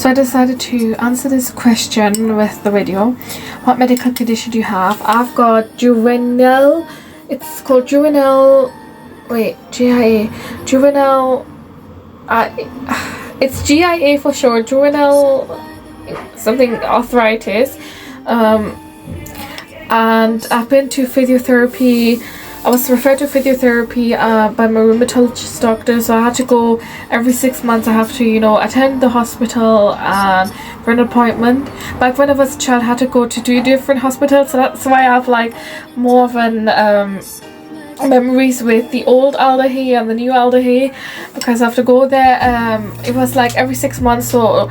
So I decided to answer this question with the video. What medical condition do you have? I've got juvenile. It's called juvenile. Wait, GIA. Juvenile. It's GIA for sure. Juvenile something arthritis. And I've been to physiotherapy. I was referred to physiotherapy by my rheumatologist doctor, so I had to go every 6 months. I have to, attend the hospital and for an appointment. Back when I was a child, I had to go to 2 different hospitals, so that's why I have like more of an memories with the old Aldahi and the new Aldahi, because I have to go there. It was like every 6 months, so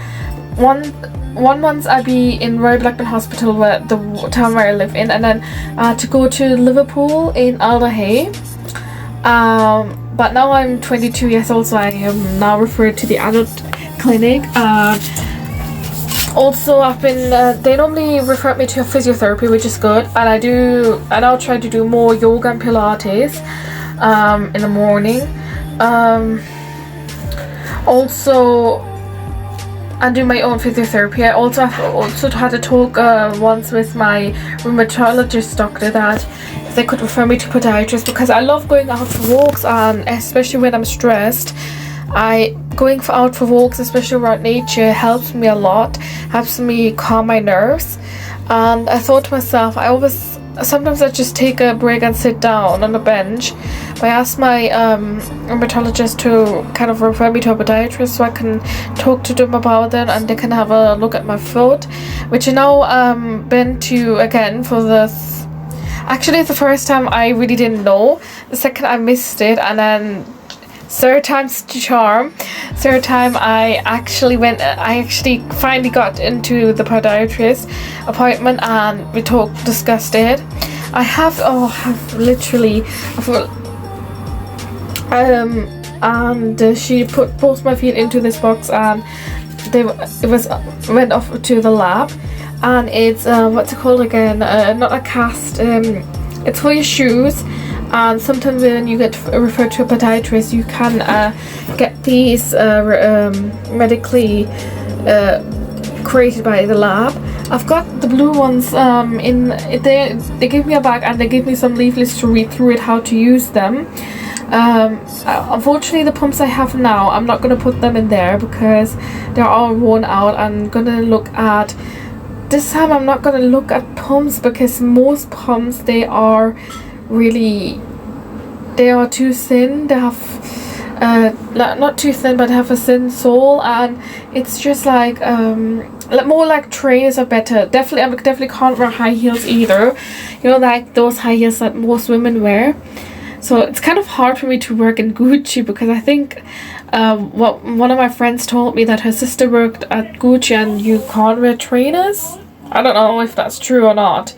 one month I'd be in Royal Blackburn Hospital, where the town where I live in, and then I had to go to Liverpool in Aldahi. But now I'm 22 years old, so I am now referred to the adult clinic. Also, I've been they normally refer me to physiotherapy, which is good, and I now try to do more yoga and Pilates in the morning. Also, I do my own physiotherapy. I also had to talk once with my rheumatologist doctor that if they could refer me to podiatrist, because I love going out for walks, and especially when I'm stressed. Going out for walks, especially around nature, helps me a lot, helps me calm my nerves. And I thought to myself, sometimes I just take a break and sit down on a bench. But I asked my rheumatologist to kind of refer me to a podiatrist so I can talk to them about it, and they can have a look at my foot, which I now been to again for this. Actually, it's the first time I really didn't know. The second I missed it, and then third time's the charm. Third time I actually finally got into the podiatrist appointment, and we discussed it. And she put both my feet into this box, and went off to the lab, and it's what's it called again? Not a cast. It's for your shoes. And sometimes when you get referred to a podiatrist, you can get these medically created by the lab. I've got the blue ones they gave me a bag, and they gave me some leaflets to read through it, how to use them. Unfortunately, the pumps I have now, I'm not going to put them in there because they're all worn out. I'm going to look at this time. I'm not going to look at pumps, because most pumps, they are too thin. They have not too thin, but have a thin sole, and it's just like more like trainers are better. I definitely can't wear high heels either, like those high heels that most women wear. So it's kind of hard for me to work in Gucci, because I think one of my friends told me that her sister worked at Gucci and you can't wear trainers. I don't know if that's true or not,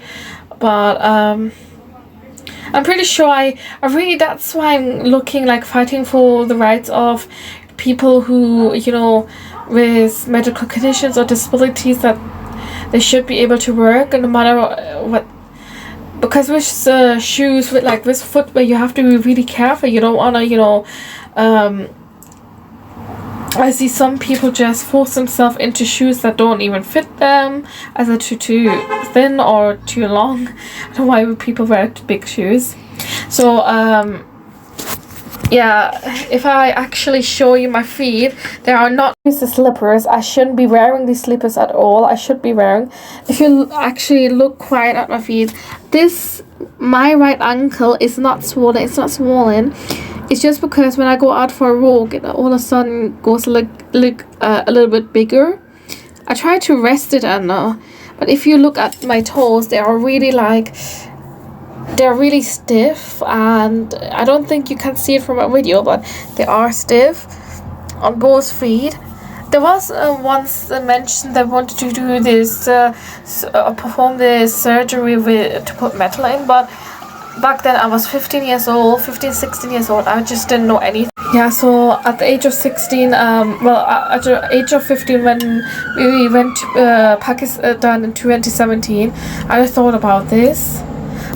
but I'm pretty sure that's why I'm looking like fighting for the rights of people who, with medical conditions or disabilities, that they should be able to work, and no matter what. Because with shoes, with footwear, you have to be really careful. You don't want to, I see some people just force themselves into shoes that don't even fit them, either too thin or too long. I don't know why people wear big shoes. So if I actually show you my feet, there are not the slippers. I shouldn't be wearing these slippers at all. I should be wearing, if you actually look quite at my feet, my right ankle is not swollen. It's not swollen. It's just because when I go out for a walk, it all of a sudden goes a little bit bigger. I try to rest it, but if you look at my toes, they are really stiff, and I don't think you can see it from a video, but they are stiff on both feet. There was once mentioned they wanted to do this, perform this surgery to put metal in, but back then I was 16 years old. I just didn't know anything. Yeah, so at the age of 16, at the age of 15, when we went to Pakistan in 2017, I thought about this.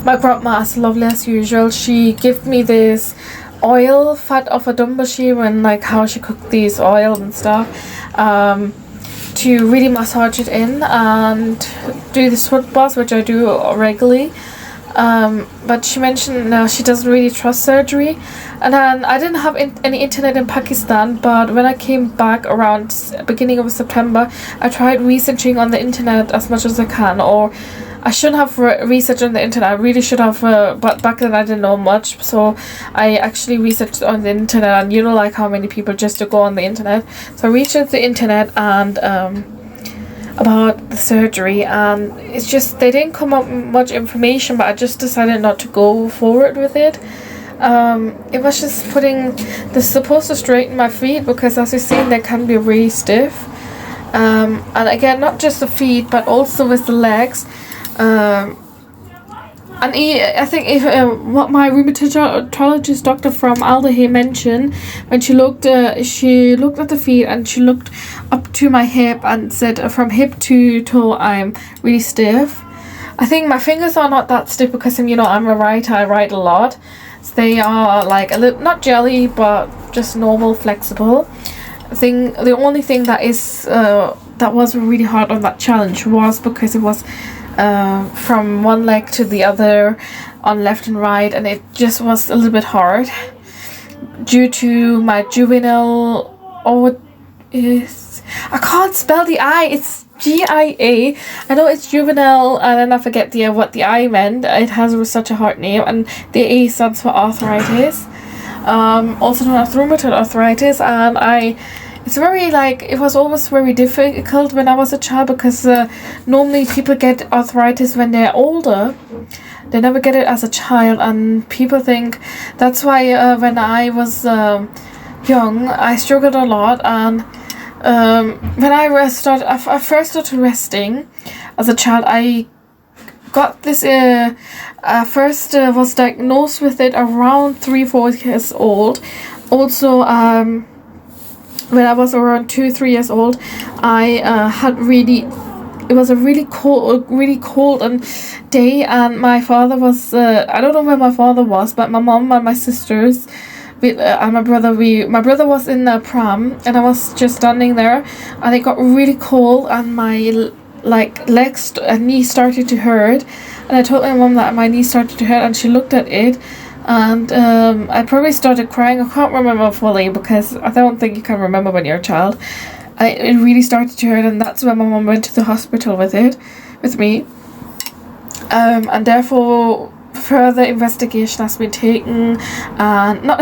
My grandma, as lovely as usual, she gave me this oil fat of a dumbashi, and how she cooked these oils and stuff, to really massage it in and do the sweat baths, which I do regularly. But she mentioned now she doesn't really trust surgery. And then I didn't have any internet in Pakistan, but when I came back around beginning of September, I tried researching on the internet as much as I can, or I shouldn't have researched on the internet. I really should have, but back then I didn't know much, so I actually researched on the internet, and you know, like how many people just to go on the internet. So I researched the internet and about the surgery, and it's just they didn't come up with much information, but I just decided not to go forward with it. It was just putting they're supposed to straighten my feet, because as you've seen they can be really stiff, and again not just the feet but also with the legs. And I think if what my rheumatologist doctor from Alderhay mentioned when she looked at the feet, and she looked up to my hip and said from hip to toe I'm really stiff. I think my fingers are not that stiff because I'm a writer. I write a lot, so they are like a little not jelly but just normal, flexible. I think the only thing that is that was really hard on that challenge was because it was from one leg to the other on left and right, and it just was a little bit hard due to my juvenile, I can't spell the I, it's GIA. I know it's juvenile, and then I forget what the I meant. It has such a hard name, and the A stands for arthritis, also known as rheumatoid arthritis. And it's very it was always very difficult when I was a child, because normally people get arthritis when they're older. They never get it as a child, and people think that's why when I was young I struggled a lot. And when I first started resting as a child, I got this first was diagnosed with it around 3-4 years old. Also when I was around 2-3 years old, I it was a really cold and day, and my father was I don't know where my father was, but my mom and my sisters and my brother was in the pram, and I was just standing there, and it got really cold, and my legs and knees started to hurt, and I told my mom that my knees started to hurt, and she looked at it. And I probably started crying. I can't remember fully, because I don't think you can remember when you're a child. It really started to hurt, and that's when my mom went to the hospital with me. And therefore further investigation has been taken, and not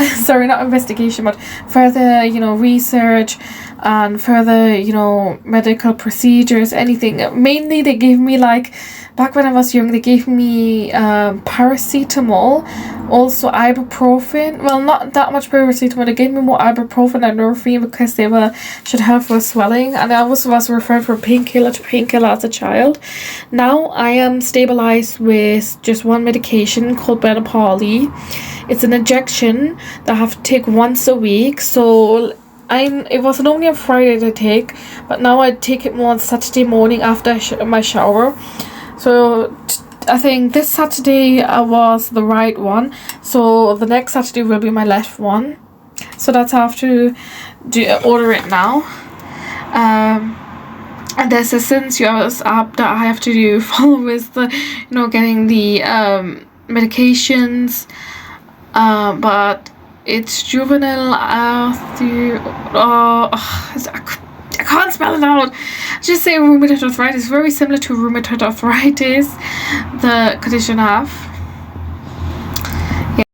investigation, but further research and further medical procedures, anything. Mainly they gave me back when I was young, they gave me paracetamol, also ibuprofen. Well, not that much paracetamol. They gave me more ibuprofen and morphine because they should help with swelling. And I also was referred from painkiller to painkiller as a child. Now I am stabilized with just one medication called Benapali. It's an injection that I have to take once a week. So it was normally on Friday to take, but now I take it more on Saturday morning after my shower. So I think this Saturday was the right one, so the next Saturday will be my left one. So that's how I have to order it now. And there's a Sensuous app that I have to follow with the getting the medications, but it's juvenile I can't spell it out. Just say rheumatoid arthritis. Very similar to rheumatoid arthritis, the condition I have.